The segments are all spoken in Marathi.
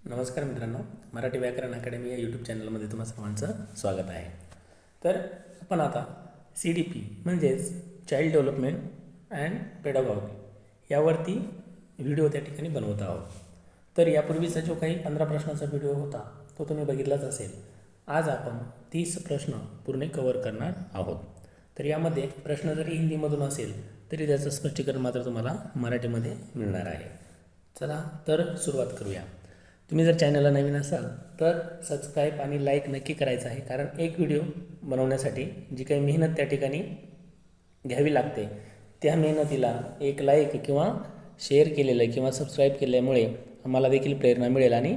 नमस्कार मित्रांनो, मराठी व्याकरण अकॅडमी या यूट्यूब चॅनलमध्ये तुम्हा सर्वांचं स्वागत आहे. तर आपण आता CDP म्हणजेच चाइल्ड डेव्हलपमेंट अँड पेडागॉगी यावरती व्हिडिओ त्या ठिकाणी बनवत आहोत. तर यापूर्वीचा जो काही 15 प्रश्नाचा व्हिडिओ होता तो तुम्ही बघितलाच असेल. आज आपण 30 प्रश्न पूर्ण कव्हर करणार आहोत. तर यामध्ये प्रश्न जरी हिंदीमधून असेल तरी त्याचं स्पष्टीकरण मात्र तुम्हाला मराठीमध्ये मिळणार आहे. चला तर सुरुवात करूया. तुम्ही जर चॅनलला नवीन असाल तर सबस्क्राईब आणि लाईक नक्की करायचं आहे, कारण एक व्हिडिओ बनवण्यासाठी जी काही मेहनत त्या ठिकाणी घ्यावी लागते त्या मेहनतीला एक लाईक किंवा शेअर केलेलं किंवा सबस्क्राईब केल्यामुळे आम्हाला देखील प्रेरणा मिळेल आणि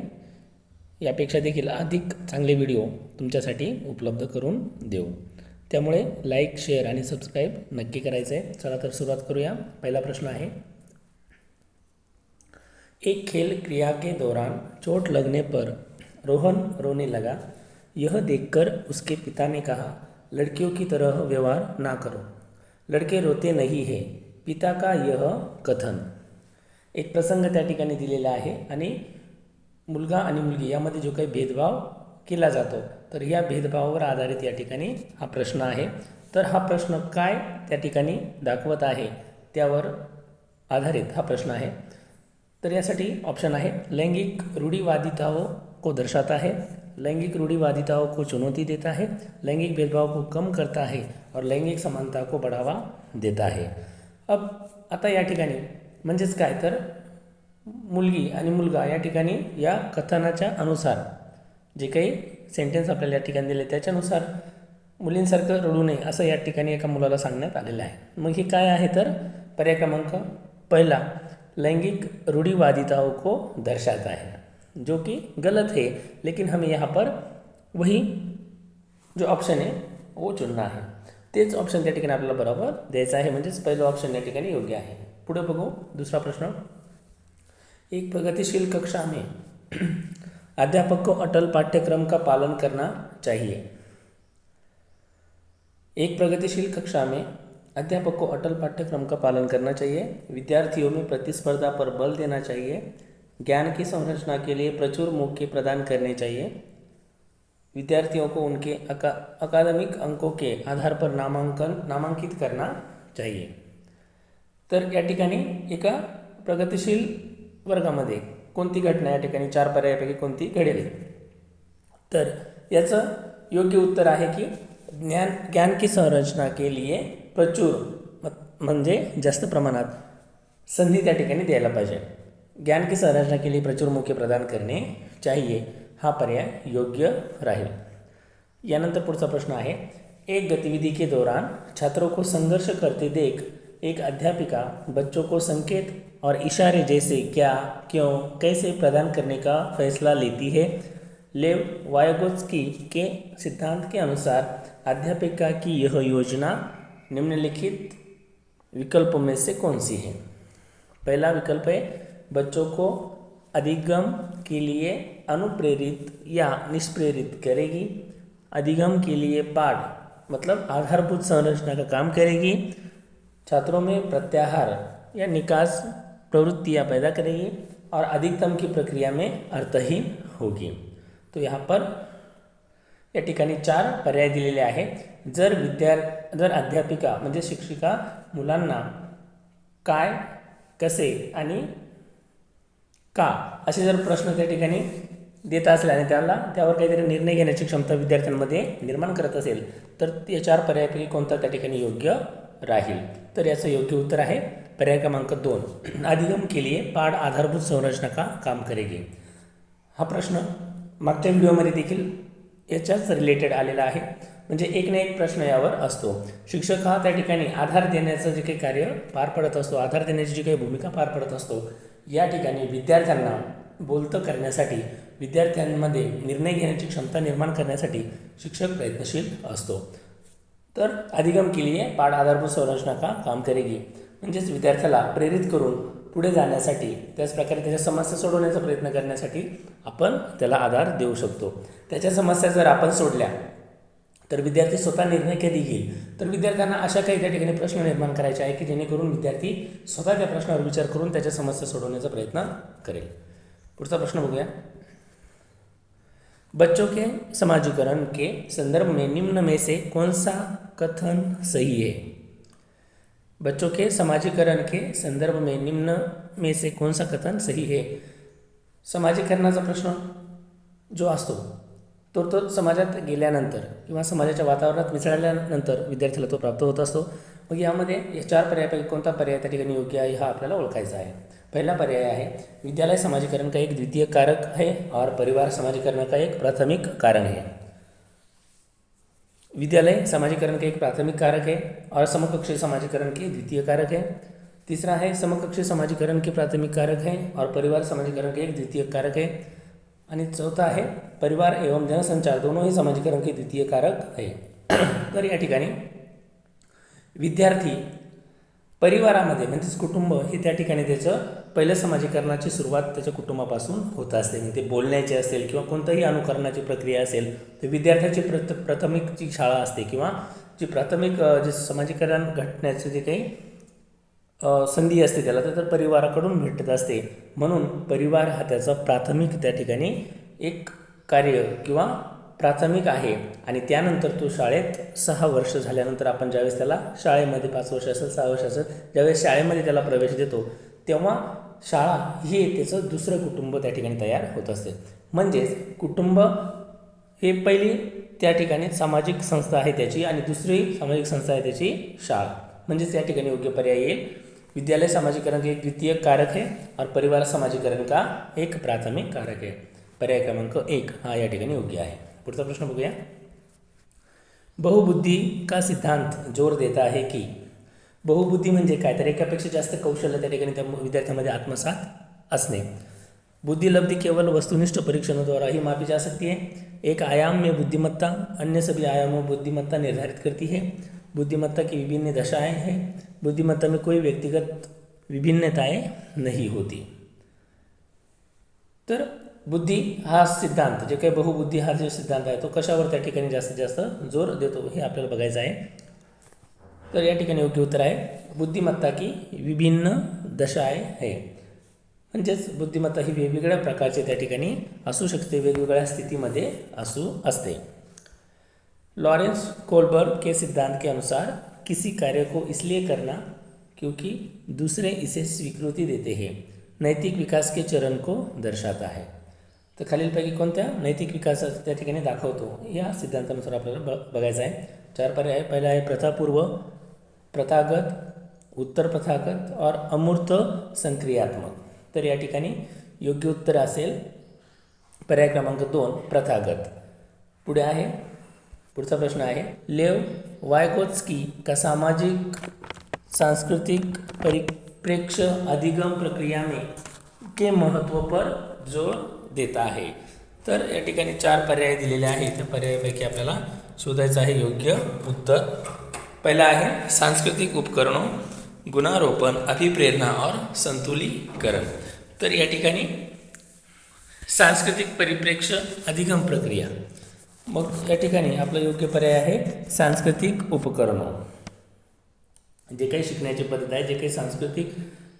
यापेक्षा देखील अधिक चांगले व्हिडिओ तुमच्यासाठी उपलब्ध करून देऊ. त्यामुळे लाईक, शेअर आणि सबस्क्राईब नक्की करायचं आहे. चला तर सुरुवात करूया. पहिला प्रश्न आहे, एक खेल क्रिया के दौरान चोट लगने पर रोहन रोने लगा. यह देखकर उसके पिता ने कहा, लड़कियों की तरह व्यवहार ना करो. लड़के रोते नहीं है. पिता का यह कथन. एक प्रसंग त्या ठिकाणी दिलेला आहे आणि मुलगा आणि मुलगी यामध्ये जो काही भेदभाव केला जातो तर या भेदभावावर आधारित या ठिकाणी हा प्रश्न आहे. तर हा प्रश्न काय त्या ठिकाणी दाखवत आहे त्यावर आधारित हा प्रश्न आहे. तर यासाठी ऑप्शन आहे, लैंगिक रूढ़िवादिताओं को दर्शाता है, लैंगिक रूढ़िवादिताओं को चुनौती देता है, लैंगिक भेदभाव को कम करता है और लैंगिक समानता को बढ़ावा देता है. अब आता या ठिकाणी म्हणजेच काय तर मुलगी आणि मुलगा या ठिकाणी या कथनाच्या अनुसार जे काही सेंटेन्स आपल्याला या ठिकाणी दिले त्याच्यानुसार मुलींसारखं रडू नये असं या ठिकाणी एका मुलाला सांगण्यात आलेलं आहे. मग हे काय आहे तर पर्याय क्रमांक पहिला, लैंगिक रूढ़िवादिताओं को दर्शाता है, जो कि गलत है. लेकिन हमें यहाँ पर वही जो ऑप्शन है वो चुनना है. तेच ऑप्शन त्या ठिकाणी आपल्याला बरोबर द्यायचं आहे. म्हणजेच पहिलं ऑप्शन या ठिकाणी योग्य आहे. पुढे बघू दुसरा प्रश्न. एक प्रगतिशील कक्षा में अध्यापक को अटल पाठ्यक्रम का पालन करना चाहिए. एक प्रगतिशील कक्षा में अध्यापक को अटल पाठ्यक्रम का पालन करना चाहिए. विद्यार्थियों में प्रतिस्पर्धा पर बल देना चाहिए. ज्ञान की संरचना के लिए प्रचुर मौके प्रदान करने चाहिए. विद्यार्थियों को उनके अकादमिक अंकों के आधार पर नामांकित करना चाहिए. तर या ठिकाणी एका प्रगतिशील वर्गामध्ये कोणती घटना या ठिकाणी 4 पर्यायापैकी कोणती घडेल. तर याचं योग्य उत्तर आहे की ज्ञान की संरचना के लिए प्रचुर म्हणजे जास्त प्रमाणात संधी त्या ठिकाणी द्यायला पाहिजे. ज्ञान की संरचना के लिए प्रचुर मौके प्रदान करणे चाहिए हा पर्याय योग्य राहील. यानंतर पुढचा प्रश्न आहे, एक गतिविधि के दौरान छात्रों को संघर्ष करते देख एक अध्यापिका बच्चों को संकेत और इशारे जैसे क्या, क्यों, कैसे प्रदान करने का फैसला लेती है. लेव वायगोत्स्की के सिद्धांत के अनुसार अध्यापिका की यह योजना निम्नलिखित विकल्पों में से कौन सी है. पहला विकल्प है, बच्चों को अधिगम के लिए अनुप्रेरित या निष्प्रेरित करेगी. अधिगम के लिए पाठ मतलब आधारभूत संरचना का काम करेगी. छात्रों में प्रत्याहार या निकास प्रवृत्तियाँ पैदा करेगी और अधिकतम की प्रक्रिया में अर्थहीन होगी. तो यहाँ पर या ठिकाणी 4 पर्याय दिलेले आहे. जर अध्यापिका म्हणजे शिक्षिका मुलांना काय, कसे आणि का असे जर प्रश्न त्या ठिकाणी देत असल्याने त्यावर काहीतरी निर्णय घेण्याची क्षमता विद्यार्थ्यांमध्ये निर्माण करत असेल तर या 4 पर्यायापैकी कोणता त्या ठिकाणी योग्य राहील. तर याचं योग्य उत्तर आहे पर्याय क्रमांक 2, अधिगम के लिए पाठ आधारभूत संरचना का काम करेगी. हा प्रश्न मागच्या व्हिडिओमध्ये देखील याच्याच रिलेटेड आलेला आहे. म्हणजे एक ना एक प्रश्न यावर असतो. शिक्षक हा त्या ठिकाणी आधार देण्याचं जे काही कार्य पार पडत असतो, आधार देण्याची जी काही भूमिका पार पडत असतो, या ठिकाणी विद्यार्थ्यांना बोलतं करण्यासाठी, विद्यार्थ्यांमध्ये निर्णय घेण्याची क्षमता निर्माण करण्यासाठी शिक्षक प्रयत्नशील असतो. तर अधिगम के लिए पाठ आधारभूत संरचना का काम करेगी म्हणजेच विद्यार्थ्याला प्रेरित करून पुढे जाण्यासाठी, त्याचप्रकारे त्याच्या समस्या सोडवण्याचा प्रयत्न करण्यासाठी आपण त्याला आधार देऊ शकतो. त्याच्या समस्या जर आपण सोडल्या तर विद्यार्थी स्वतः निर्णय कधी घेईल. तर विद्यार्थ्यांना अशा काही त्या ठिकाणी प्रश्न निर्माण करायचे आहे की जेणेकरून विद्यार्थी स्वतः त्या प्रश्नावर विचार करून त्याच्या समस्या सोडवण्याचा प्रयत्न करेल. पुढचा प्रश्न बघूया. बच्चों के समाजीकरण के संदर्भ में निम्न में से कौन सा कथन सही है? बच्चों के समाजीकरण के संदर्भ में निम्न में से कोण सा कथन सही है? समाजीकरणाचा प्रश्न जो असतो तो समाजात गेल्यानंतर किंवा समाजाच्या वातावरणात मिसळल्यानंतर विद्यार्थ्याला तो प्राप्त होत असतो. मग यामध्ये या 4 पर्यायापैकी कोणता पर्याय त्या ठिकाणी योग्य आहे हा आपल्याला ओळखायचा आहे. पहला पर्याय है विद्यालय समाजीकरण का एक द्वितीय कारक है और परिवार समाजीकरण का एक प्राथमिक कारण है. विद्यालय समाजीकरण का एक प्राथमिक कारक है और समकक्षीय समाजीकरण के द्वितीय कारक है. तीसरा है समकक्षीय समाजीकरण के प्राथमिक कारक है और परिवार समाजीकरण के एक द्वितीय कारक है. आणि चौथा है परिवार एवं जनसंचार दोनों ही समाजीकरण के द्वितीय कारक है. तर या ठिकाणी विद्यार्थी परिवारामध्ये म्हणजेच कुटुंब हे त्या ठिकाणी त्याचं पहिलं समाजीकरणाची सुरुवात त्याच्या कुटुंबापासून होत असते. म्हणजे ते बोलण्याची असेल किंवा कोणत्याही अनुकरणाची प्रक्रिया असेल तर विद्यार्थ्याची प्राथमिक जी शाळा असते किंवा जी प्राथमिक जे समाजीकरण घटण्याचे जे काही संधी असते त्याला तर परिवाराकडून भेटत असते. म्हणून परिवार हा त्याचा प्राथमिक त्या ठिकाणी एक कार्य किंवा प्राथमिक आहे. आणि त्यानंतर तो शाळेत 6 वर्ष झाल्यानंतर आपण ज्यावेळेस त्याला शाळेमध्ये 5 वर्ष असेल 6 वर्ष असेल ज्यावेळेस शाळेमध्ये त्याला प्रवेश देतो तेव्हा शाळा ही त्याचं दुसरं कुटुंब त्या ठिकाणी तयार होत असते. म्हणजेच कुटुंब हे पहिली त्या ठिकाणी सामाजिक संस्था आहे त्याची आणि दुसरी सामाजिक संस्था आहे त्याची शाळा. म्हणजेच या ठिकाणी योग्य पर्याय येईल विद्यालय समाजीकरण का एक द्वितीय कारक है और परिवार समाजीकरण का एक प्राथमिक कारक है. पर्याय क्रमांक 1 हा या ठिकाणी योग्य आहे. पुढचा प्रश्न बघूया. बहुबुद्धी का सिद्धांत जोर देता है की बहुबुद्धी म्हणजे काय तर एकापेक्षा जास्त कौशल्य त्या ठिकाणी त्या विद्यार्थ्यामध्ये आत्मसात असणे. बुद्धिलब्धि केवल वस्तुनिष्ठ परीक्षणों ही मापी जा सकती है. एक आयाम में बुद्धिमत्ता अन्य सभी आयामों में बुद्धिमत्ता निर्धारित करती है. बुद्धिमत्ता की विभिन्न दशाएं हैं. बुद्धिमत्ता में कोई व्यक्तिगत विभिन्नताएं नहीं होती. तर बुद्धी हा सिद्धांत जे काही बहुबुद्धी हा जो सिद्धांत आहे तो कशावर त्या ठिकाणी जास्तीत जास्त जोर देतो हे आपल्याला बघायचं आहे. तर या ठिकाणी योग्य उत्तर आहे बुद्धिमत्ता की विभिन्न दशाएं है. म्हणजेच बुद्धिमत्ता ही वेगवेगळ्या प्रकारचे त्या ठिकाणी असू शकते वेगवेगळ्या स्थितीमध्ये असते. लॉरेंस कोलबर्ग के सिद्धांत के अनुसार किसी कार्य को इसलिए करना क्योंकि दूसरे इसे स्वीकृति देते हैं नैतिक विकास के चरण को दर्शाता है. तर खालीलपैकी कोणत्या नैतिक विकास त्या ठिकाणी दाखवतो या सिद्धांतानुसार आपल्याला बघायचं आहे. 4 पर्याय आहे. पहिला आहे प्रथापूर्व, प्रथागत, उत्तर प्रथागत और अमूर्त संक्रियात्मक. तर या ठिकाणी योग्य उत्तर असेल पर्याय क्रमांक 2 प्रथागत. पुढे आहे पुढचा प्रश्न आहे लेव वायकोत्स्की का सामाजिक सांस्कृतिक परिप्रेक्ष्य अधिगम प्रक्रिया में के महत्व पर जोर देता है. तर या ठिकाणी 4 पर्याय दिलेले आहेत. त्या पर्यायापैकी आपल्याला शोधायचं आहे योग्य उत्तर. पहिला आहे सांस्कृतिक उपकरणों, गुणारोपण, अभिप्रेरणा और संतुलीकरण. तर या ठिकाणी सांस्कृतिक परिप्रेक्ष्य अधिगम प्रक्रिया. मग या ठिकाणी आपला योग्य पर्याय आहे सांस्कृतिक उपकरणों. जे काही शिकण्याची पद्धत आहे जे काही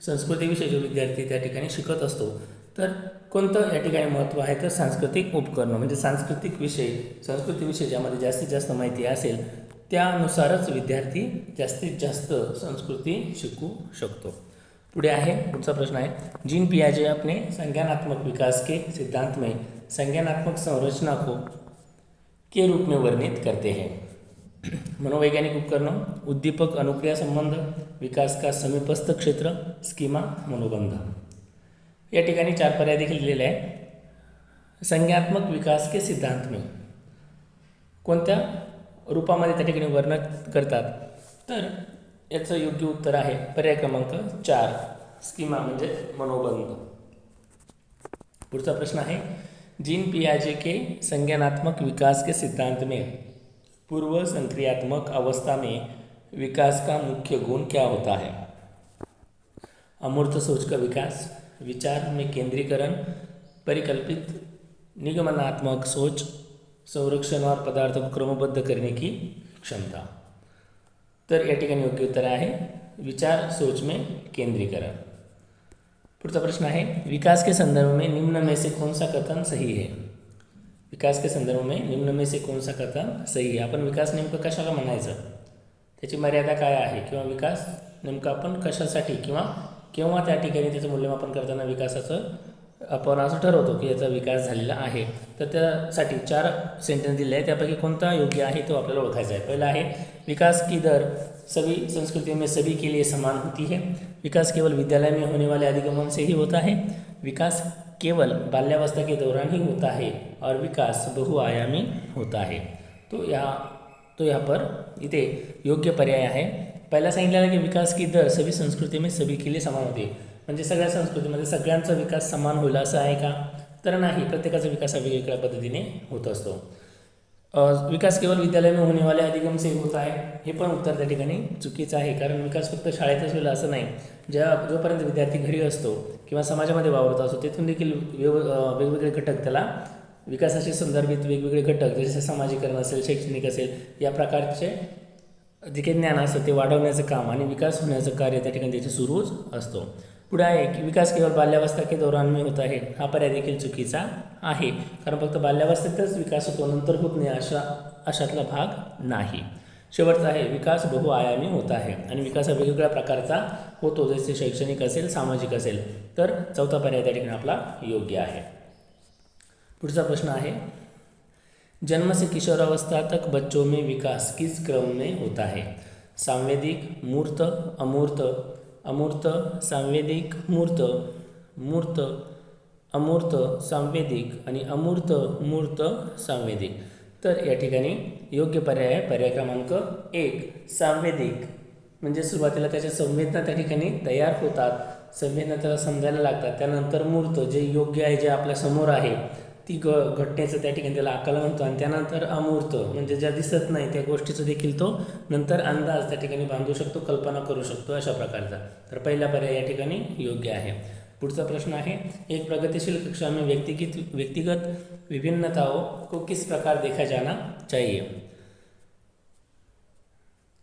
संस्कृतीविषयी जो विद्यार्थी त्या ठिकाणी शिकत असतो तर कोणतं या ठिकाणी महत्त्व आहे तर सांस्कृतिक उपकरणं म्हणजे संस्कृतीविषयी ज्यामध्ये जास्तीत जास्त माहिती असेल त्यानुसारच विद्यार्थी जास्तीत जास्त संस्कृती शिकू शकतो. पुढे आहे पुढचा प्रश्न आहे जीन पियाजे अपने संज्ञानात्मक विकास के सिद्धांत में संज्ञानात्मक संरचना को के रूप में वर्णित करते हैं. मनोवैज्ञानिक उपकरणों, उद्दीपक अनुक्रिया संबंध, विकास का समीपस्थ क्षेत्र, स्कीमा, मनोबंध. या ठिकाणी 4 पर्याय देखील दिलेले आहे. संज्ञात्मक विकास के सिद्धांत में कोणत्या रूपामध्ये त्या ठिकाणी वर्णन करतात तर याचं योग्य उत्तर आहे पर्याय क्रमांक 4 स्कीमा म्हणजे मनोबंध. पुढचा प्रश्न आहे जीन पियाजे के संज्ञानात्मक विकास के सिद्धांत में पूर्व संक्रियात्मक अवस्था में विकास का मुख्य गुण क्या होता है. अमूर्त सोच का विकास, विचार में केंद्रीकरण, परिकल्पित निगमनात्मक सोच, संरक्षण और पदार्थ को क्रमबद्ध करने की क्षमता. तर या ठिकाणी योग्य उत्तर आहे विचार सोच में केंद्रीकरण. पुढचा प्रश्न आहे विकास के संदर्भ में निम्न में से कौन सा कथन सही है. विकास के संदर्भ में निम्न में से कौन सा कथन सही आहे? आपण विकास नेमकं कशाला म्हणायचं, त्याची मर्यादा काय आहे, किंवा विकास नेमकं आपण कशासाठी किंवा केव्हा त्या ठिकाणी त्याचं मूल्यमापन करताना विकासाचं आपण असं ठरवतो की याचा विकास झालेला आहे. तर त्यासाठी 4 सेंटेन्स दिले आहे, त्यापैकी कोणता योग्य आहे तो आपल्याला ओळखायचा आहे. पहिला आहे विकास की दर सभी संस्कृतियों में सभी के लिए समान होती है. विकास केवल विद्यालय में होने वाले अधिगमन से ही होता है. विकास केवल बाल्यावस्था के दौरान ही होता है और विकास बहुआयामी होता है. तो यहाँ पर इथे योग्य पर्याय आहे. पहिला सांगितलेला की विकास की दर सभी संस्कृती में सभी के लिए समान होते, म्हणजे सगळ्या संस्कृतीमध्ये सगळ्यांचा विकास समान होईल असं आहे का? तर नाही, प्रत्येकाचा विकास हा वेगवेगळ्या पद्धतीने होत असतो. विकास केवळ विद्यालय में होने वाले अधिगम से होता है, हे पण उत्तर त्या ठिकाणी चुकीचं आहे. कारण विकास फक्त शाळेतच होईल असं नाही. जोपर्यंत विद्यार्थी घरी असतो किंवा समाजामध्ये वावरत असतो तेथून देखील वेगवेगळे घटक त्याला विकासाशी संदर्भित वेगवेगळे घटक जसे समाजीकरण असेल, शैक्षणिक असेल, या प्रकारचे जे काही ज्ञान असतं ते वाढवण्याचं काम आणि विकास होण्याचं कार्य त्या ठिकाणी त्याचे सुरूच असतो. पुढे आहे की विकास केवळ बाल्यावस्था के दौरान में होता है, हा पर्याय देखील चुकीचा आहे. कारण फक्त बाल्यावस्थेतच विकास होतो, नंतर होत नाही अशातला भाग नाही. शेवटचा आहे विकास बहुआयामी होता है, आणि विकास हा वेगवेगळ्या प्रकारचा होतो, जसे शैक्षणिक असेल, सामाजिक असेल. तर चौथा पर्याय त्या ठिकाणी आपला योग्य आहे. पुढचा प्रश्न आहे जन्म से किशोरावस्था तक बच्चों में विकास किस क्रम में होता है? सांवेदिक, मूर्त, अमूर्त, अमूर्त, सांवेदिक, मूर्त, मूर्त, अमूर्त, सांवेदिक आणि अमूर्त, मूर्त, सांवेदिक. तर या ठिकाणी योग्य पर्याय आहे पर्याय क्रमांक 1 सांवेदिक. म्हणजे सुरुवातीला त्याच्या संवेदना त्या ठिकाणी तयार होतात, संवेदना त्याला समजायला लागतात. त्यानंतर मूर्त, जे योग्य आहे, जे आपल्या समोर आहे ती घटनेचं त्या ठिकाणी त्याला आकलन होतं. आणि त्यानंतर अमूर्त, म्हणजे ज्या दिसत नाही त्या गोष्टीचं देखील तो नंतर अंदाज त्या ठिकाणी बांधू शकतो, कल्पना करू शकतो, अशा प्रकारचा. तर पहिला पर्याय या ठिकाणी योग्य आहे. पुढचा प्रश्न आहे एक प्रगतिशील कक्षा में व्यक्तिगत विभिन्नताओं को किस प्रकार देखा जाना चाहिए?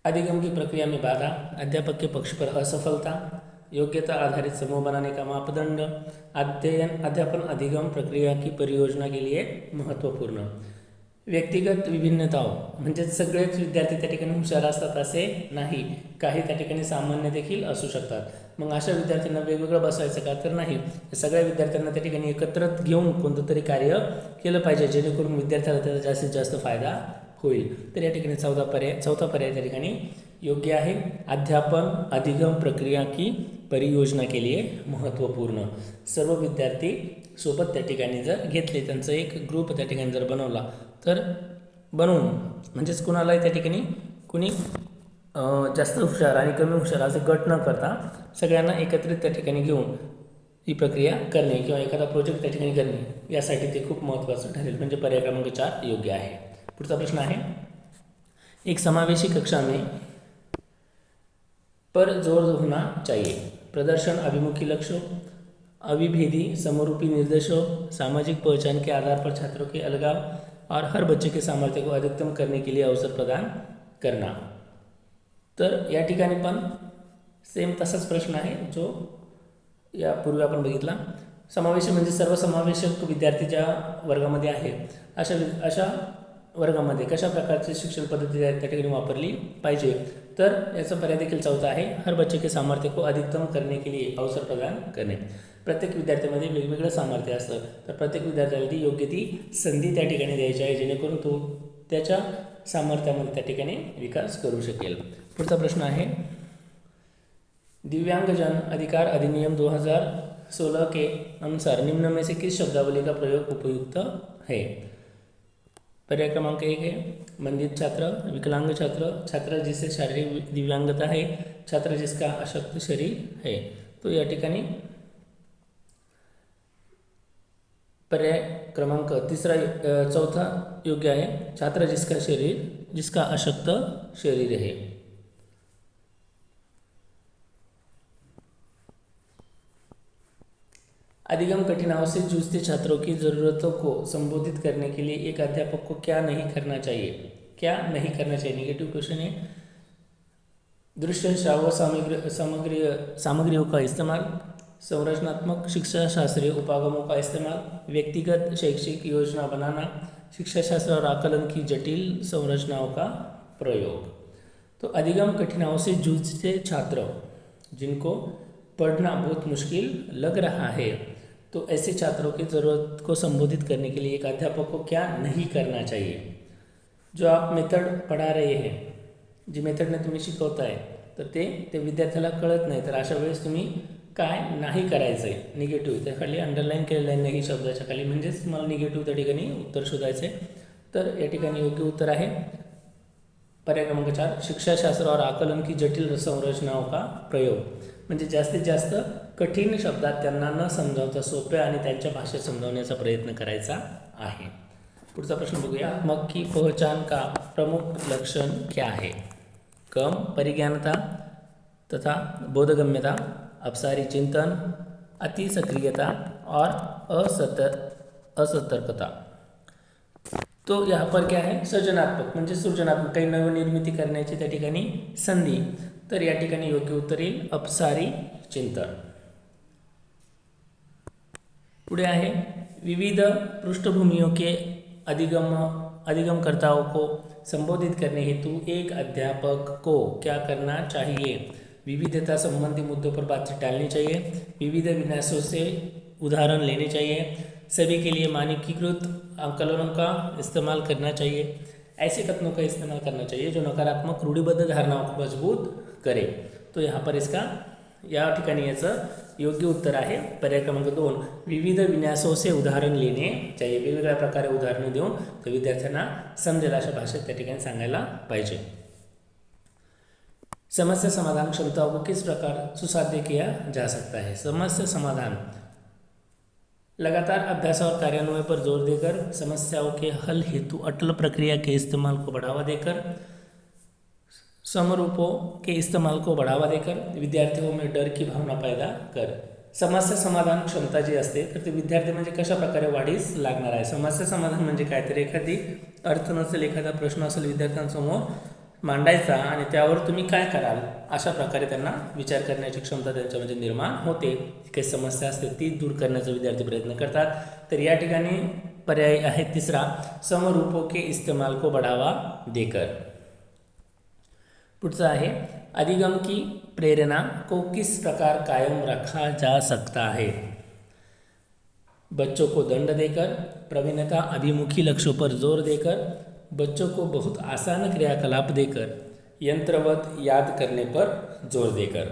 अधिगम की प्रक्रिया में बाधा, अध्यापक के पक्ष पर असफलता, योग्यता आधारित समूह बनाने का मापदंड, अध्यापन अधिगम प्रक्रिया की परियोजना के लिए महत्त्वपूर्ण. व्यक्तिगत विभिन्नताओं म्हणजे सगळेच विद्यार्थी त्या ठिकाणी हुशार असतात असे नाही, काही त्या ठिकाणी सामान्य देखील असू शकतात. मग अशा विद्यार्थ्यांना वेगवेगळं बसवायचं का? तर नाही, सगळ्या विद्यार्थ्यांना त्या ठिकाणी एकत्र घेऊन कोणतं तरी कार्य केलं पाहिजे, जेणेकरून विद्यार्थ्याला त्याचा जास्तीत जास्त फायदा होईल. तर या ठिकाणी चौथा पर्याय त्या ठिकाणी योग्य आहे. अध्यापन अधिगम प्रक्रिया की परियोजना के लिए महत्त्वपूर्ण. सर्व विद्यार्थी सोबत त्या ठिकाणी जर घेतले, त्यांचा एक ग्रुप त्या ठिकाणी जर बनवला, तर बनवून म्हणजेच कुणालाही त्या ठिकाणी कुणी जास्त हुशार आणि कमी हुशार असे गट न करता सगळ्यांना एकत्रित त्या ठिकाणी घेऊन ही प्रक्रिया करणे किंवा एखादा प्रोजेक्ट त्या ठिकाणी करणे, यासाठी ते खूप महत्त्वाचं ठरेल. म्हणजे पर्याय क्रमांक 4 योग्य आहे. पुढचा प्रश्न आहे एक समावेशी कक्षा में पर जोर होना चाहिए. प्रदर्शन अभिमुखी लक्ष्यों, अविभेदी समरूपी निर्देशों, सामाजिक पहचान के आधार पर छात्रों के अलगाव और हर बच्चे के सामर्थ्य को अधिकतम करने के लिए अवसर प्रदान करना. तर या ठिकाणी पण सेम तसाच प्रश्न आहे जो यापूर्वी आपण बघितला. समावेशी म्हणजे सर्वसमावेशक विद्यार्थी ज्या वर्गामध्ये आहे अशा वर्गामध्ये कशा प्रकारची शिक्षण पद्धती त्या ठिकाणी वापरली पाहिजे. तर याचा पर्याय देखील चौथा आहे. हर बच्चे के सामर्थ्य को अधिकतम करने के लिए अवसर प्रदान करणे. प्रत्येक विद्यार्थ्यामध्ये वेगवेगळं सामर्थ्य असतं, तर प्रत्येक विद्यार्थ्याला ती योग्य ती संधी त्या ठिकाणी द्यायची आहे, जेणेकरून तो त्याच्या सामर्थ्यामध्ये त्या ठिकाणी विकास करू शकेल. पुढचा प्रश्न आहे दिव्यांगजन अधिकार अधिनियम 2016 के अनुसार निम्न में से किस शब्दावली का प्रयोग उपयुक्त है? पर्याय क्रमांक 1 है मंदित छात्र, विकलांग छात्र, छात्र जिसे शारीरिक दिव्यांगता है, छात्र जिसका अशक्त शरीर है. तो या ठिकाणी पर्याय क्रमांक चौथा योग्य आहे. छात्र जिसका अशक्त शरीर है. अधिगम कठिनाइयों से जूझते छात्रों की ज़रूरतों को संबोधित करने के लिए एक अध्यापक को क्या नहीं करना चाहिए? क्या नहीं करना चाहिए? नेगेटिव क्वेश्चन है. दृश्य श्राव्य सामग्रियों का इस्तेमाल, संरचनात्मक शिक्षा शास्त्रीय उपागमों का इस्तेमाल, व्यक्तिगत शैक्षिक योजना बनाना, शिक्षाशास्त्र और आकलन की जटिल संरचनाओं का प्रयोग। तो अधिगम कठिनाइयों से जूझते छात्र जिनको पढ़ना बहुत मुश्किल लग रहा है, तो ऐसे छात्रों की ज़रूरत को संबोधित करने के लिए एक अध्यापक को क्या नहीं करना चाहिए? जो आप मेथड पढ़ा रहे हैं, जी मेथडने तुम्ही शिकवताय, तर ते विद्यार्थ्याला कळत नाही, तर अशा वेळेस तुम्ही काय नाही करायचं आहे? निगेटिव्ह त्या खाली अंडरलाईन केलेलं आहे नाही शब्दाच्या खाली, म्हणजेच तुम्हाला निगेटिव्ह त्या ठिकाणी उत्तर शोधायचं आहे। तर या ठिकाणी योग्य उत्तर आहे पर्याय क्रमांक 4, शिक्षाशास्त्र और आकलन की जटिल संरचनाओं का प्रयोग। म्हणजे जास्तीत जास्त कठीण शब्दात त्यांना न समजावता सोप्या आणि त्यांच्या भाषेत समजावण्याचा प्रयत्न करायचा आहे। पुढचा प्रश्न बघूया। मग की पहचान का प्रमुख लक्षण क्या है? कम परिज्ञानता तथा बोधगम्यता, अपसारी चिंतन, अति सक्रियता और असतर्कता। तो यहाँ पर क्या है? सृजनात्मक म्हणजे सृजनात्मक काही नवनिर्मिती करण्याची त्या ठिकाणी संधी। तर या ठिकाणी योग्य उत्तर येईल अपसारी चिंतन। पुढे आहे विविध पृष्ठभूमियों के अधिगमकर्ताओं को संबोधित करने हेतु एक अध्यापक को क्या करना चाहिए? विविधता संबंधी मुद्दों पर बातचीत डालनी चाहिए, विविध विन्यासों से उदाहरण लेने चाहिए, सभी के लिए मानकीकृत आकलनों का इस्तेमाल करना चाहिए, ऐसे कथनों का इस्तेमाल करना चाहिए जो नकारात्मक रूढ़िबद्ध धारणाओं को मजबूत करे। तो यहाँ पर इसका या ठिकाणी याचं योग्य उत्तर आहे पर्याय क्रमांक 2, विविध विन्यासों से उदाहरण लेने चाहिए। वेगवेगळ्या प्रकारे उदाहरणं देऊन तर विद्यार्थ्यांना समजेल अशा भाषेत त्या ठिकाणी सांगायला पाहिजे। समस्या समाधान क्षमताओं को किस प्रकार सुसाध्य किया जा सकता है? समस्या समाधान लगातार अभ्यास और कार्यान्वयन पर जोर देकर, समस्याओं के हल हेतु अटल प्रक्रिया के इस्तेमाल को बढ़ावा देकर, समरूपों के इस्तेमाल को बढ़ावा देकर, विद्यार्थियों में डर की भावना पैदा कर। समस्या समाधान क्षमता जी असते तर ते विद्यार्थी म्हणजे कशा प्रकारे वाढीस लागणार आहे? समस्या समाधान म्हणजे काय? तर एखादी अर्थ नसेल, एखादा प्रश्न असेल विद्यार्थ्यांसमोर मांडायचा आणि त्यावर तुम्ही काय कराल अशा प्रकारे त्यांना विचार करण्याची क्षमता त्यांच्यामध्ये निर्माण होते। काही समस्या असते ती दूर करण्याचा विद्यार्थी प्रयत्न करतात। तर या ठिकाणी पर्याय आहे तिसरा, समरूपों के इस्तेमाल को बढ़ावा देकर। पुढचा आहे अधिगम की प्रेरणा को किस प्रकार कायम रखा जा सकता है? बच्चों को दंड देकर, प्रवीणता अभिमुखी लक्ष्यों पर जोर देकर, बच्चों को बहुत आसान क्रियाकलाप देकर, यंत्रवत याद करने पर जोर देकर।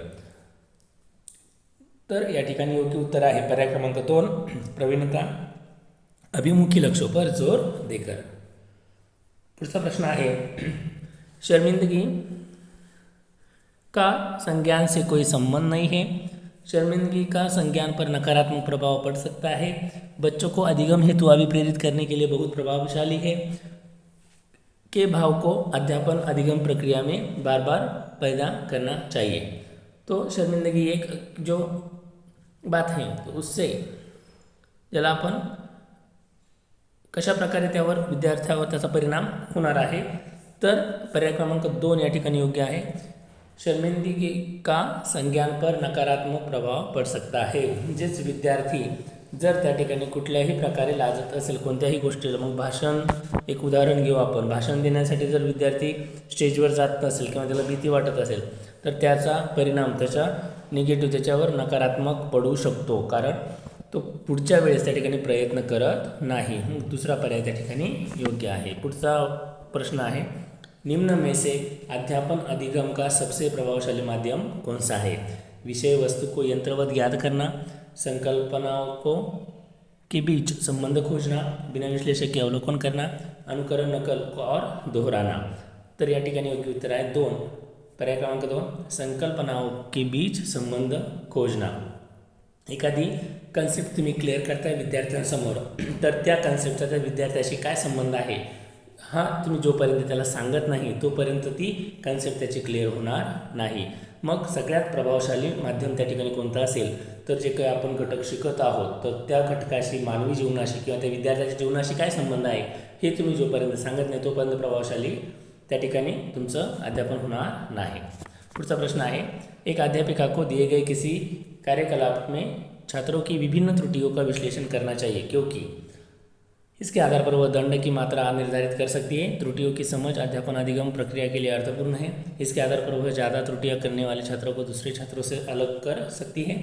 तर या ठिकाणी योग्य उत्तर आहे पर्याय क्रमांक 2, प्रवीणता अभिमुखी लक्ष्यों पर जोर देकर। पुढचा प्रश्न आहे शर्मिंदगी का संज्ञान से कोई संबंध नहीं है। शर्मिंदगी का संज्ञान पर नकारात्मक प्रभाव पड़ सकता है। बच्चों को अधिगम हेतु अभिप्रेरित करने के लिए बहुत प्रभावशाली है। के भाव को अध्यापन अधिगम प्रक्रिया में बार बार पैदा करना चाहिए। तो शर्मिंदगी एक जो बात है तो उससे ज्याला आपण कशा प्रकारे त्यावर विद्यार्थ्यावर त्याचा परिणाम होणार आहे, तर पर्याय क्रमांक 2 या ठिकाणी योग्य आहे। शर्मिंदगी का संज्ञान पर नकारात्मक प्रभाव पड़ सकता है। म्हणजेच विद्यार्थी जर त्या ठिकाणी कुठल्याही प्रकारे लाजत असेल कोणत्याही गोष्टीला, मग भाषण एक उदाहरण घेऊ आपण, भाषण देण्यासाठी जर विद्यार्थी स्टेजवर जात नसेल किंवा त्याला भीती वाटत असेल तर त्याचा परिणाम त्याच्या निगेटिव्ह त्याच्यावर नकारात्मक पडू शकतो, कारण तो पुढच्या वेळेस त्या ठिकाणी प्रयत्न करत नाही। दुसरा पर्याय त्या ठिकाणी योग्य आहे। पुढचा प्रश्न आहे निम्न में से अध्यापन अधिगम का सबसे प्रभावशाली माध्यम कौन सा है? विषय वस्तु को यंत्रवत याद करना, संकल्पनाओं को के बीच संबंध खोजना, बिना विश्लेषक के अवलोकन करना, अनुकरण नकल और दोहराना। तर या ठिकाणी योग्य उत्तर आहे 2, पर्याय क्रमांक 2, संकल्पनाओं के बीच संबंध खोजना। एखादी कन्सेप्ट तुम्ही क्लिअर करताय विद्यार्थ्यांसमोर, तर त्या कन्सेप्टचा त्या विद्यार्थ्याशी काय संबंध आहे हा तुम्ही जोपर्यंत त्याला सांगत नाही तोपर्यंत ती कन्सेप्ट त्याची क्लिअर होणार नाही। मग सगळ्यात प्रभावशाली माध्यम त्या ठिकाणी कोणतं असेल, तर जे काही आपण घटक शिकत आहोत तर त्या घटकाशी मानवी जीवनाशी किंवा त्या विद्यार्थ्याच्या जीवनाशी काय संबंध आहे हे तुम्ही जोपर्यंत सांगत नाही तोपर्यंत प्रभावशाली त्या ठिकाणी तुमचं अध्यापन होणार नाही। पुढचा प्रश्न आहे एक अध्यापिका को दिए गए किसी कार्यकलाप में छात्रों की विभिन्न त्रुटियों का विश्लेषण करना चाहिए, क्योंकि इसके आधार पर वह दंड की मात्रा निर्धारित कर सकती है। त्रुटियों की समझ अध्यापन अधिगम प्रक्रिया के लिए अर्थपूर्ण है। इसके आधार पर वह ज़्यादा त्रुटियां करने वाले छात्रों को दूसरे छात्रों से अलग कर सकती है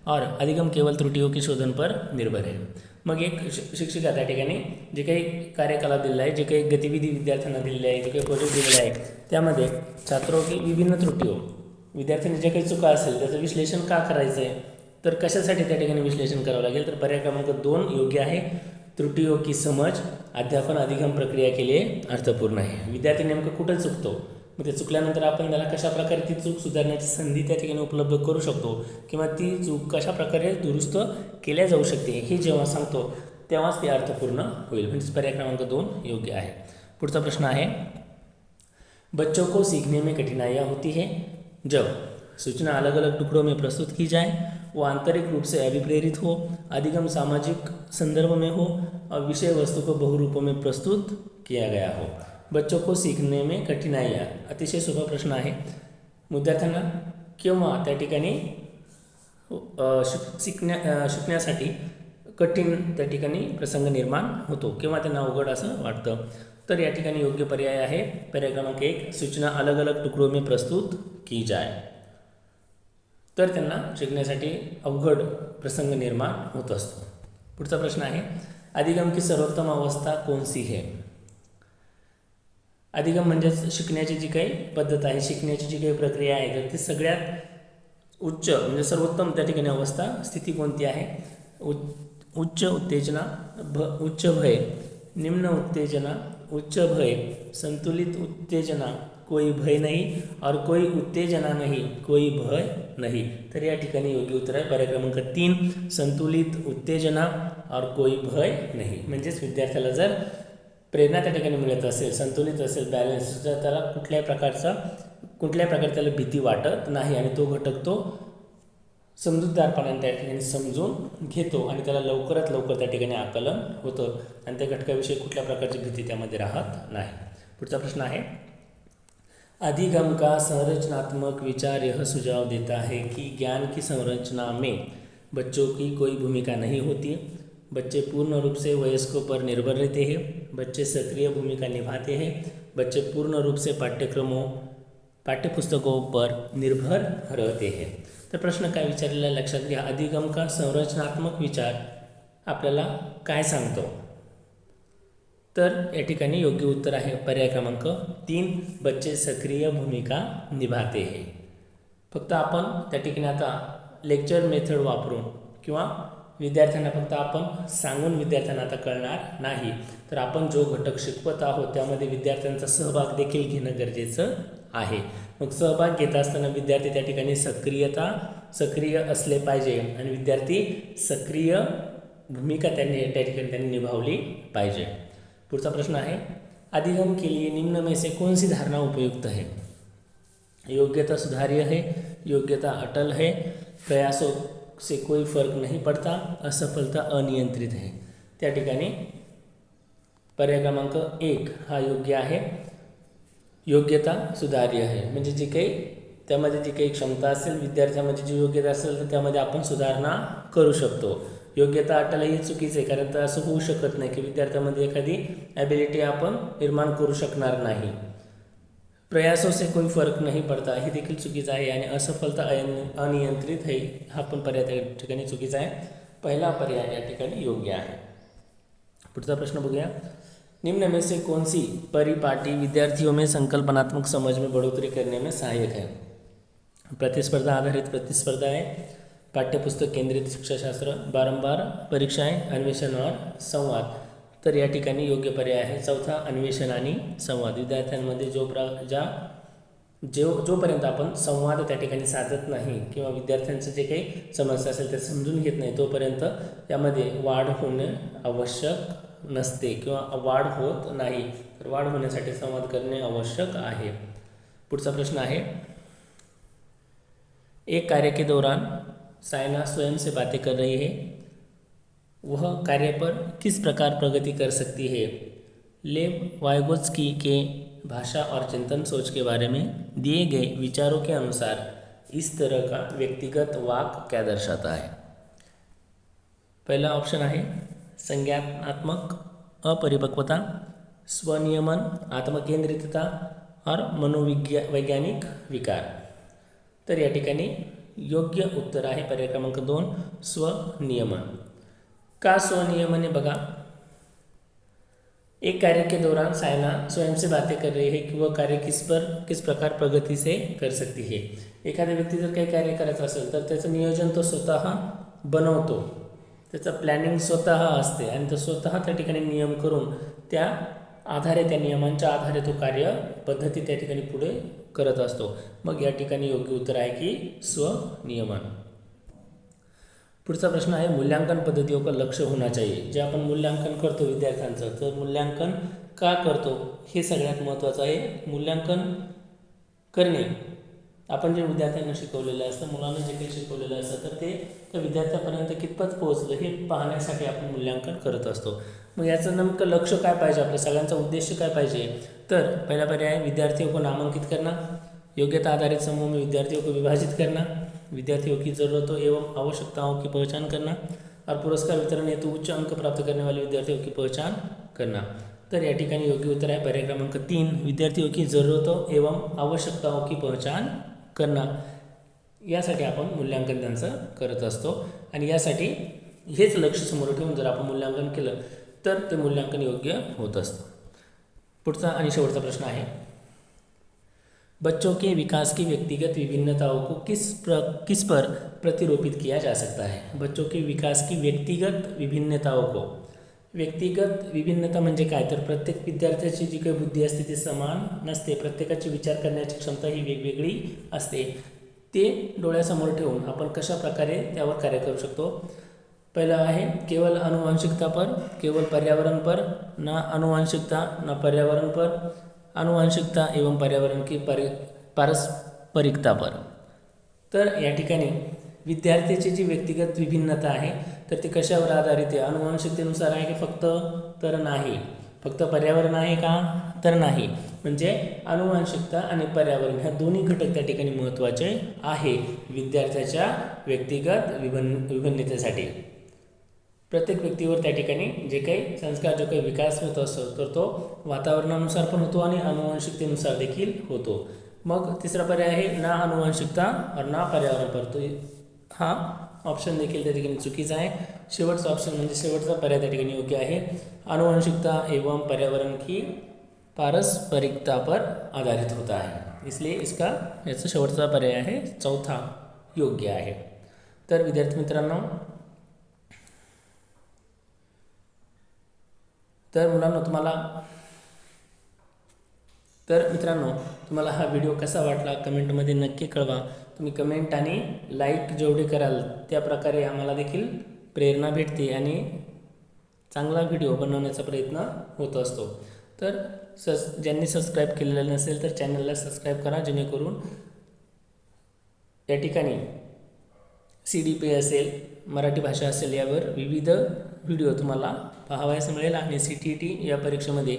और अधिगम केवळ त्रुटियों की शोधन पर निर्भर आहे। मग एक शिक्षिका त्या ठिकाणी जे काही कार्यकलाप दिलेला आहे, जे काही गतिविधी विद्यार्थ्यांना दिलेली आहे, जे काही प्रोजेक्ट दिलेला आहे, त्यामध्ये छात्रों की विभिन्न त्रुटियों, विद्यार्थ्यांनी जे काही चुका असेल त्याचं विश्लेषण का करायचं आहे, तर कशासाठी त्या ठिकाणी विश्लेषण करावं लागेल, तर पर्याय क्रमांक 2 योग्य आहे। त्रुटियों की समझ अध्यापन अधिगम प्रक्रिया के लिए अर्थपूर्ण आहे। विद्यार्थी नेमकं कुठं चुकतो, मग ते चुकल्यानंतर आपण त्याला कशाप्रकारे ती चूक सुधारण्याची संधी त्या ठिकाणी उपलब्ध करू शकतो किंवा ती चूक कशाप्रकारे दुरुस्त केल्या जाऊ शकते हे जेव्हा सांगतो तेव्हाच ते अर्थपूर्ण होईल। म्हणजे पर्याय क्रमांक 2 योग्य आहे। पुढचा प्रश्न आहे, बच्चों को सीखने में कठिनाइयाँ होती है जब सूचना अलग अलग टुकड़ों में प्रस्तुत की जाए, वो आंतरिक रूप से अभिप्रेरित हो, अधिगम सामाजिक संदर्भ में हो और विषय वस्तु को बहुरूपों में प्रस्तुत किया गया हो। बच्चों को सीखने में कठिनाइयाँ, अतिशय सोपा प्रश्न आहे। विद्यार्थ्यांना किंवा त्या ठिकाणी शिकण्यासाठी कठीण त्या ठिकाणी प्रसंग निर्माण होतो किंवा त्यांना अवघड असं वाटतं, तर या ठिकाणी योग्य पर्याय आहे पर्याय क्रमांक 1, सूचना अलग अलग टुकड़ों में प्रस्तुत की जाए। तर त्यांना शिकण्यासाठी अवघड प्रसंग निर्माण होत असतो। पुढचा प्रश्न आहे, अधिगम की सर्वोत्तम अवस्था कौन सी है। अधिगम म्हणजेच शिकण्याची जी काही पद्धत आहे, शिकण्याची जी काही प्रक्रिया आहे, तर ती सगळ्यात उच्च म्हणजे सर्वोत्तम त्या ठिकाणी अवस्था स्थिती कोणती आहे। उच्च उत्तेजना, उच्च भय, निम्न उत्तेजना, उच्च भय, संतुलित उत्तेजना, कोई भय नहीं और कोई उत्तेजना नहीं, कोई भय नहीं। तर या ठिकाणी योग्य उत्तर आहे पर्याय क्रमांक 3, संतुलित उत्तेजना और कोई भय नहीं। म्हणजेच विद्यार्थ्याला जर प्रेरणा त्या ठिकाणी मिळत असेल, संतुलित असेल, बॅलन्स, तर त्याला कुठल्याही प्रकारे त्याला भीती वाटत नाही आणि तो घटक तो समजूतदारपणाने त्या ठिकाणी समजून घेतो आणि त्याला लवकरात लवकर त्या ठिकाणी आकलन होतं आणि त्या घटकाविषयी कुठल्या प्रकारची भीती त्यामध्ये राहत नाही। पुढचा प्रश्न आहे, अधिगम का संरचनात्मक विचार यह सुझाव देता है कि ज्ञान की संरचना में बच्चों की कोई भूमिका नहीं होती, बच्चे पूर्ण रूप से वयस्कों पर निर्भर रहते हैं, बच्चे सक्रिय भूमिका निभाते हैं, बच्चे पूर्ण रूप से पाठ्यपुस्तकों पर निर्भर रहते हैं। तर प्रश्न काय विचारलेला लक्षात घ्या, अधिगम का संरचनात्मक विचार आपल्याला काय सांगतो, तर या ठिकाणी योग्य उत्तर आहे पर्याय क्रमांक 3, बच्चे सक्रिय भूमिका निभाते हैं। फक्त आपण त्या ठिकाणी आता लेक्चर मेथड वापरून किंवा विद्यार्थ्यांना फक्त आपण सांगून विद्यार्थ्यांना आता कळणार नाही, तर आपण जो घटक शिकवत आहोत त्यामध्ये विद्यार्थ्यांचा सहभाग देखील घेणं गरजेचं आहे। मग सहभाग घेत असताना विद्यार्थी त्या ठिकाणी सक्रिय असले पाहिजे आणि विद्यार्थी सक्रिय भूमिका त्या ठिकाणी निभावली पाहिजे। पुढचा प्रश्न आहे, अधिगम के लिए निम्न में से कौन सी धारणा उपयुक्त है। योग्यता सुधार्य है, योग्यता अटल है, प्रयासों से कोई फर्क नहीं पड़ता, असफलता अनियंत्रित है। त्या ठिकाणी पर्याय क्रमांक 1 हा योग्य आहे। योग्यता सुधार्य आहे म्हणजे जी काही त्यामध्ये जी काही क्षमता असेल, विद्यार्थ्यांमध्ये जी योग्यता असेल तर त्यामध्ये आपण सुधारणा करू शकतो। योग्यता अटल ही चुकीचं आहे, कारण तर असं होऊ शकत नाही की विद्यार्थ्यांमध्ये एखादी ॲबिलिटी आपण निर्माण करू शकणार नाही। प्रयासों से कोई फर्क नहीं पड़ता हे देखील चुकीचं आहे आणि असफलता अनियंत्रित है हा पण पर्याय त्या ठिकाणी चुकीचा आहे। पहिला पर्याय या ठिकाणी योग्य आहे। पुढचा प्रश्न बघूया, निम्न में से कौन सी परिपाटी विद्यार्थियों में संकल्पनात्मक समझ में बढ़ोतरी करने में सहायक है। प्रतिस्पर्धा आधारित प्रतिस्पर्धा है, पाठ्यपुस्तक केंद्रित शिक्षाशास्त्र, बारंबार परीक्षाएं, अन्वेषण और संवाद। तर या ठिकाणी योग्य पर्याय आहे चौथा, अन्वेषण आणि संवाद। विद्यार्थ्यांमध्ये जोपर्यंत आपण संवाद त्या ठिकाणी साधत नाही किंवा विद्यार्थ्यांचं जे काही समस्या असेल ते समजून घेत नाही तोपर्यंत त्यामध्ये वाढ होणे आवश्यक नसते किंवा वाढ होत नाही। तर वाढ होण्यासाठी संवाद करणे आवश्यक आहे। पुढचा प्रश्न आहे, एक कार्य के दौरान सायना स्वयं से बातें कर रही है, वह कार्य पर किस प्रकार प्रगति कर सकती है। लेव वाइगोत्स्की के भाषा और चिंतन सोच के बारे में दिए गए विचारों के अनुसार इस तरह का व्यक्तिगत वाक्य क्या दर्शाता है। पहला ऑप्शन है संज्ञानात्मक, अपरिपक्वता, स्वनियमन, आत्मकेंद्रितता और वैज्ञानिक विकार। तर या ठिकाणी योग्य उत्तर आहे पर्याय क्रमांक 2 स्वनियमन। का स्वनियमन है बघा, एक कार्य के दौरान सायना स्वयं से बातें कर रही है कि वह कार्य किस प्रकार प्रगति से कर सकती है। एखाद्या व्यक्ती जर काही कार्य करायचं असेल तर त्याचं नियोजन तो स्वतः बनवतो, त्याचं प्लॅनिंग स्वतः असते आणि तो स्वतः त्या ठिकाणी नियम करून त्या आधारे, त्या नियमांच्या आधारे तो कार्य पद्धती त्या ठिकाणी पुढे करत असतो। मग या ठिकाणी योग्य उत्तर आहे की स्वनियमन। पुढचा प्रश्न आहे मूल्यांकन पद्धतियों का लक्ष्य होना चाहिए। जे आपण मूल्यांकन करतो विद्यार्थ्यांचं, तर मूल्यांकन का करतो हे सगळ्यात महत्त्वाचं आहे। मूल्यांकन करणे, आपण जे विद्यार्थ्यांना शिकवलेलं असतं, मुलांना जे काही शिकवलेलं असतं, तर ते त्या विद्यार्थ्यापर्यंत कितपत पोहोचलं हे पाहण्यासाठी आपण मूल्यांकन करत असतो। मग याचं नेमकं लक्ष काय पाहिजे, आपल्या सगळ्यांचा उद्देश काय पाहिजे, तर पहिला पर्याय आहे विद्यार्थियों को नामांकित करना, योग्यता आधारित समूह में विद्यार्थियों को विभाजित करना, विद्यार्थियों की ज़रूरतों एवं आवश्यकताओं की पहचान करना और पुरस्कार वितरण हेतु उच्च अंक प्राप्त करने वाले विद्यार्थियों की पहचान करना। तर या ठिकाणी योग्य उत्तर आहे पर्याय क्रमांक 3 विद्यार्थियों की ज़रूरतों एवं आवश्यकताओं की पहचान करना। यासाठी आपण मूल्यांकन त्यांचं करत असतो आणि यासाठी हेच लक्ष समोर ठेवून जर आपण मूल्यांकन केलं तर ते मूल्यांकन योग्य होत असतं। पुढचा आणि शेवटचा प्रश्न आहे बच्चों के विकास की व्यक्तिगत विभिन्नताओं को किस पर प्रतिरूपित किया जा सकता है। बच्चों के विकास की व्यक्तिगत विभिन्नताओं को, व्यक्तिगत विभिन्नता म्हणजे काय, तर प्रत्येक विद्यार्थ्याची जी काही बुद्धी असते ती समान नसते, प्रत्येकाची विचार करण्याची क्षमता ही वेगवेगळी असते। ते डोळ्यासमोर ठेवून आपण कशा प्रकारे त्यावर कार्य करू शकतो। पहला है केवल आनुवंशिकता पर, केवल पर्यावरण पर, ना आनुवंशिकता ना पर्यावरण पर, आनुवंशिकता एवं पर्यावरण की पारस्परिकता पर। तर या ठिकाणी विद्यार्थ्याची जी व्यक्तिगत विभिन्नता आहे तर ती कशावर आधारित आहे, आनुवंशिकतेनुसार आहे की फक्त, तर नाही, फक्त पर्यावरण आहे का, तर नाही, म्हणजे आनुवंशिकता आणि पर्यावरण ह्या दोन्ही घटक त्या ठिकाणी महत्त्वाचे आहे विद्यार्थ्याच्या व्यक्तिगत विभिन्नतेसाठी। प्रत्येक व्यक्तीवर त्या ठिकाणी जे काही संस्कार, जो काही विकास होत असतो तर तो वातावरणानुसार पण होतो आणि आनुवंशिकतेनुसार देखील होतो। मग तिसरा पर्याय आहे ना आनुवंशिकता और ना पर्यावरण पर, तो हा ऑप्शन देखील त्या ठिकाणी चुकीचा आहे। शेवटचा ऑप्शन म्हणजे शेवटचा पर्याय त्या ठिकाणी योग्य आहे, आनुवंशिकता एवं पर्यावरण की पारस्परिकता पर आधारित होता है, इसलिए इसका याचा शेवटचा पर्याय आहे चौथा योग्य आहे। तर विद्यार्थी मित्रांनो, तर तुम्हाला हा व्हिडिओ कसा वाटला कमेंटमध्ये नक्की कळवा। तुम्ही कमेंट आणि लाईक जेवढे कराल त्या प्रकारे आम्हाला देखील प्रेरणा भेटते आणि चांगला व्हिडिओ बनवण्याचा प्रयत्न होत असतो। तर ज्यांनी सबस्क्राईब केलेलं नसेल तर चॅनलला सबस्क्राईब करा, जेणेकरून या ठिकाणी CDP असेल, मराठी भाषा असेल, यावर विविध व्हिडिओ तुम्हाला पाहावयास मिळेल आणि CTET या परीक्षेमध्ये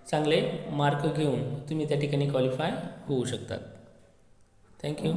चांगले मार्क घेऊन तुम्ही त्या ठिकाणी क्वालिफाय होऊ शकतात। थँक्यू।